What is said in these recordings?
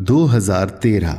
2013।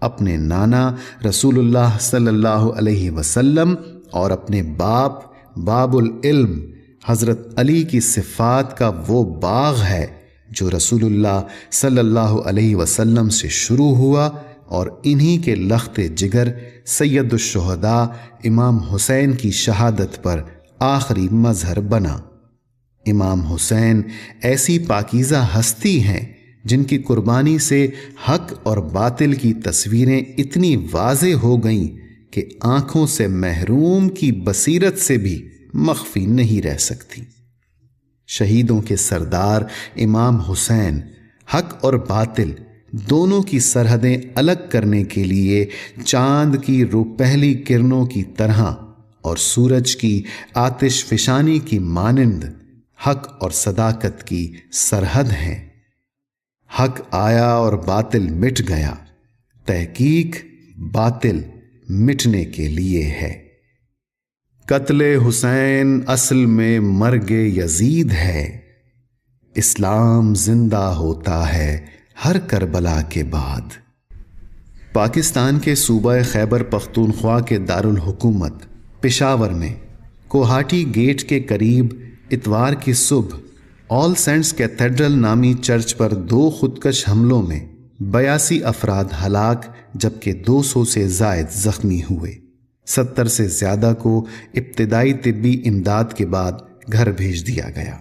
اپنے نانا رسول اللہ صلی اللہ علیہ وسلم اور اپنے باپ باب العلم حضرت علی کی صفات کا وہ باغ ہے جو رسول اللہ صلی اللہ علیہ وسلم سے شروع ہوا اور انہی کے لخت جگر سید الشہداء امام حسین کی شہادت پر آخری مظہر بنا۔ امام حسین ایسی پاکیزہ ہستی ہیں جن کی قربانی سے حق اور باطل کی تصویریں اتنی واضح ہو گئیں کہ آنکھوں سے محروم کی بصیرت سے بھی مخفی نہیں رہ سکتی۔ شہیدوں کے سردار امام حسین حق اور باطل دونوں کی سرحدیں الگ کرنے کے لیے چاند کی روپہلی کرنوں کی طرح اور سورج کی آتش فشانی کی مانند حق اور صداقت کی سرحد ہیں۔ حق آیا اور باطل مٹ گیا، تحقیق باطل مٹنے کے لیے ہے۔ قتل حسین اصل میں مرگ یزید ہے، اسلام زندہ ہوتا ہے ہر کربلا کے بعد۔ پاکستان کے صوبہ خیبر پختونخوا کے دارالحکومت پشاور میں کوہاٹی گیٹ کے قریب اتوار کی صبح آل سینٹس کیتھیڈرل نامی چرچ پر 2 خودکش حملوں میں 82 افراد ہلاک جبکہ 200 سے زائد زخمی ہوئے۔ 70 سے زیادہ کو ابتدائی طبی امداد کے بعد گھر بھیج دیا گیا۔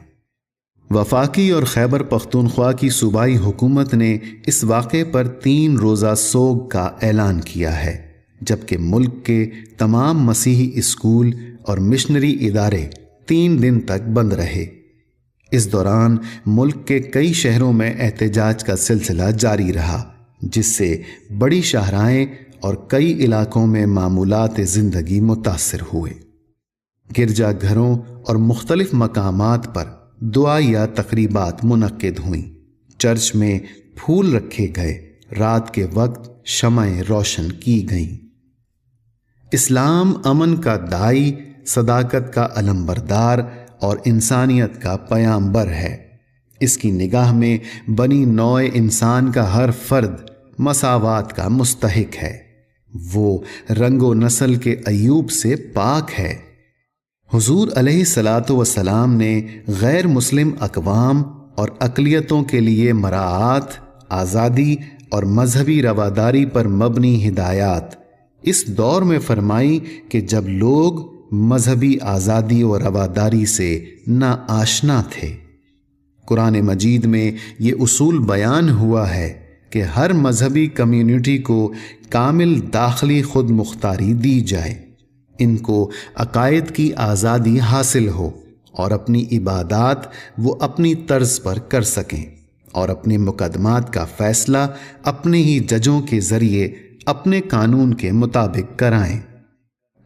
وفاقی اور خیبر پختونخوا کی صوبائی حکومت نے اس واقعے پر 3 روزہ سوگ کا اعلان کیا ہے، جبکہ ملک کے تمام مسیحی اسکول اور مشنری ادارے 3 دن تک بند رہے۔ اس دوران ملک کے کئی شہروں میں احتجاج کا سلسلہ جاری رہا، جس سے بڑی شاہراہیں اور کئی علاقوں میں معمولات زندگی متاثر ہوئے۔ گرجا گھروں اور مختلف مقامات پر دعائیہ تقریبات منعقد ہوئیں، چرچ میں پھول رکھے گئے، رات کے وقت شمعیں روشن کی گئیں۔ اسلام امن کا داعی، صداقت کا علمبردار اور انسانیت کا پیامبر ہے۔ اس کی نگاہ میں بنی نوع انسان کا ہر فرد مساوات کا مستحق ہے۔ وہ رنگ و نسل کے عیوب سے پاک ہے۔ حضور علیہ الصلاۃ والسلام نے غیر مسلم اقوام اور اقلیتوں کے لیے مراعات، آزادی اور مذہبی رواداری پر مبنی ہدایات اس دور میں فرمائی کہ جب لوگ مذہبی آزادی و رواداری سے ناآشنا تھے۔ قرآن مجید میں یہ اصول بیان ہوا ہے کہ ہر مذہبی کمیونٹی کو کامل داخلی خود مختاری دی جائے، ان کو عقائد کی آزادی حاصل ہو اور اپنی عبادات وہ اپنی طرز پر کر سکیں اور اپنے مقدمات کا فیصلہ اپنے ہی ججوں کے ذریعے اپنے قانون کے مطابق کرائیں۔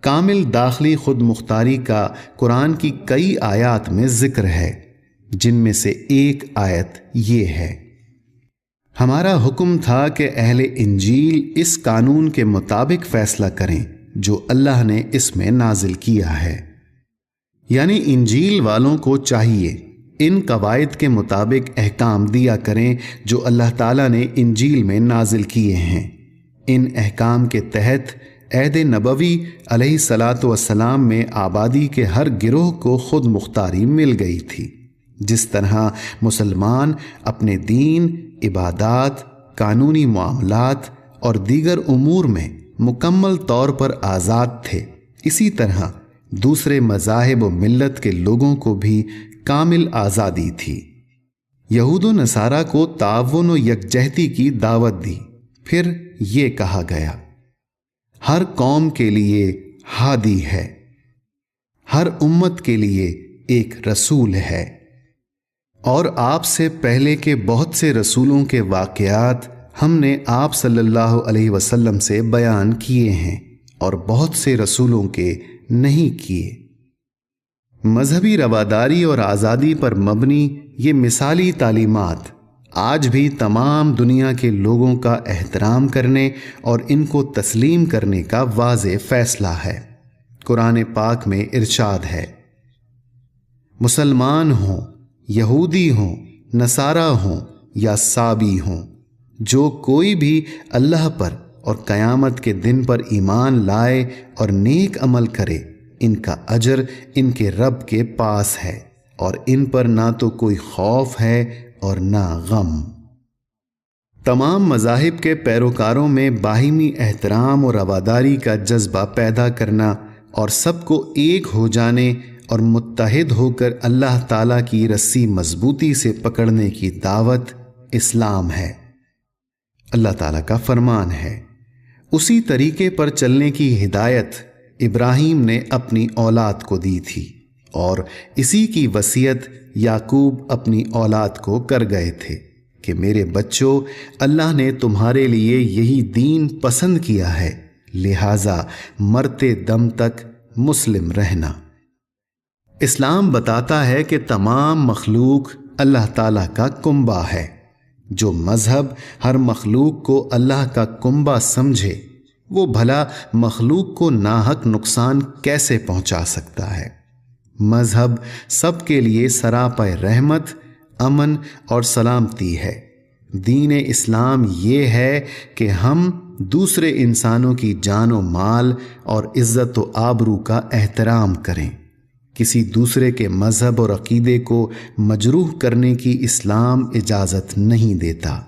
کامل داخلی خود مختاری کا قرآن کی کئی آیات میں ذکر ہے، جن میں سے ایک آیت یہ ہے: ہمارا حکم تھا کہ اہل انجیل اس قانون کے مطابق فیصلہ کریں جو اللہ نے اس میں نازل کیا ہے۔ یعنی انجیل والوں کو چاہیے ان قواعد کے مطابق احکام دیا کریں جو اللہ تعالیٰ نے انجیل میں نازل کیے ہیں۔ ان احکام کے تحت عہد نبوی علیہ الصلاۃ والسلام میں آبادی کے ہر گروہ کو خود مختاری مل گئی تھی۔ جس طرح مسلمان اپنے دین، عبادات، قانونی معاملات اور دیگر امور میں مکمل طور پر آزاد تھے، اسی طرح دوسرے مذاہب و ملت کے لوگوں کو بھی کامل آزادی تھی۔ یہود و نصارہ کو تعاون و یکجہتی کی دعوت دی، پھر یہ کہا گیا: ہر قوم کے لیے ہادی ہے، ہر امت کے لیے ایک رسول ہے، اور آپ سے پہلے کے بہت سے رسولوں کے واقعات ہم نے آپ صلی اللہ علیہ وسلم سے بیان کیے ہیں اور بہت سے رسولوں کے نہیں کیے۔ مذہبی رواداری اور آزادی پر مبنی یہ مثالی تعلیمات آج بھی تمام دنیا کے لوگوں کا احترام کرنے اور ان کو تسلیم کرنے کا واضح فیصلہ ہے۔ قرآن پاک میں ارشاد ہے: مسلمان ہوں، یہودی ہوں، نصارہ ہوں یا سابی ہوں، جو کوئی بھی اللہ پر اور قیامت کے دن پر ایمان لائے اور نیک عمل کرے، ان کا اجر ان کے رب کے پاس ہے، اور ان پر نہ تو کوئی خوف ہے اور نہ غم۔ تمام مذاہب کے پیروکاروں میں باہمی احترام اور رواداری کا جذبہ پیدا کرنا اور سب کو ایک ہو جانے اور متحد ہو کر اللہ تعالیٰ کی رسی مضبوطی سے پکڑنے کی دعوت اسلام ہے۔ اللہ تعالیٰ کا فرمان ہے، اسی طریقے پر چلنے کی ہدایت ابراہیم نے اپنی اولاد کو دی تھی، اور اسی کی وصیت یعقوب اپنی اولاد کو کر گئے تھے کہ میرے بچوں، اللہ نے تمہارے لیے یہی دین پسند کیا ہے، لہٰذا مرتے دم تک مسلم رہنا۔ اسلام بتاتا ہے کہ تمام مخلوق اللہ تعالیٰ کا کنبہ ہے۔ جو مذہب ہر مخلوق کو اللہ کا کنبہ سمجھے، وہ بھلا مخلوق کو ناحق نقصان کیسے پہنچا سکتا ہے؟ مذہب سب کے لیے سراپا رحمت، امن اور سلامتی ہے۔ دین اسلام یہ ہے کہ ہم دوسرے انسانوں کی جان و مال اور عزت و آبرو کا احترام کریں۔ کسی دوسرے کے مذہب اور عقیدے کو مجروح کرنے کی اسلام اجازت نہیں دیتا۔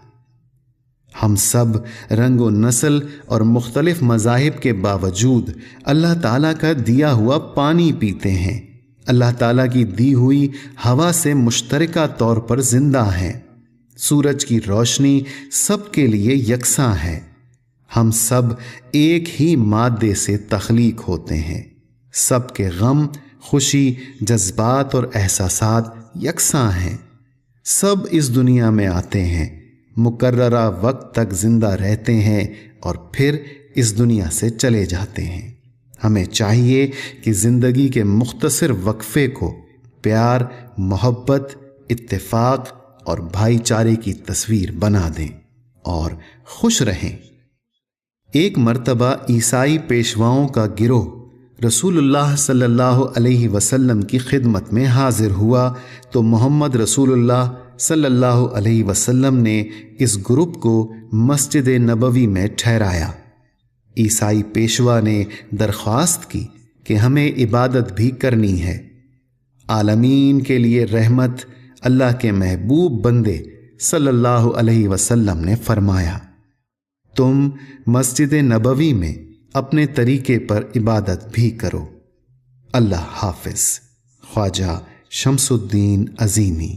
ہم سب رنگ و نسل اور مختلف مذاہب کے باوجود اللہ تعالیٰ کا دیا ہوا پانی پیتے ہیں، اللہ تعالیٰ کی دی ہوئی ہوا سے مشترکہ طور پر زندہ ہیں۔ سورج کی روشنی سب کے لیے یکساں ہے۔ ہم سب ایک ہی مادے سے تخلیق ہوتے ہیں۔ سب کے غم، خوشی، جذبات اور احساسات یکساں ہیں۔ سب اس دنیا میں آتے ہیں، مقررہ وقت تک زندہ رہتے ہیں اور پھر اس دنیا سے چلے جاتے ہیں۔ ہمیں چاہیے کہ زندگی کے مختصر وقفے کو پیار، محبت، اتفاق اور بھائی چارے کی تصویر بنا دیں اور خوش رہیں۔ ایک مرتبہ عیسائی پیشواؤں کا گروہ رسول اللہ صلی اللہ علیہ وسلم کی خدمت میں حاضر ہوا تو محمد رسول اللہ صلی اللہ علیہ وسلم نے اس گروپ کو مسجد نبوی میں ٹھہرایا۔ عیسائی پیشوا نے درخواست کی کہ ہمیں عبادت بھی کرنی ہے۔ عالمین کے لیے رحمت اللہ کے محبوب بندے صلی اللہ علیہ وسلم نے فرمایا، تم مسجد نبوی میں اپنے طریقے پر عبادت بھی کرو۔ اللہ حافظ۔ خواجہ شمس الدین عظیمی۔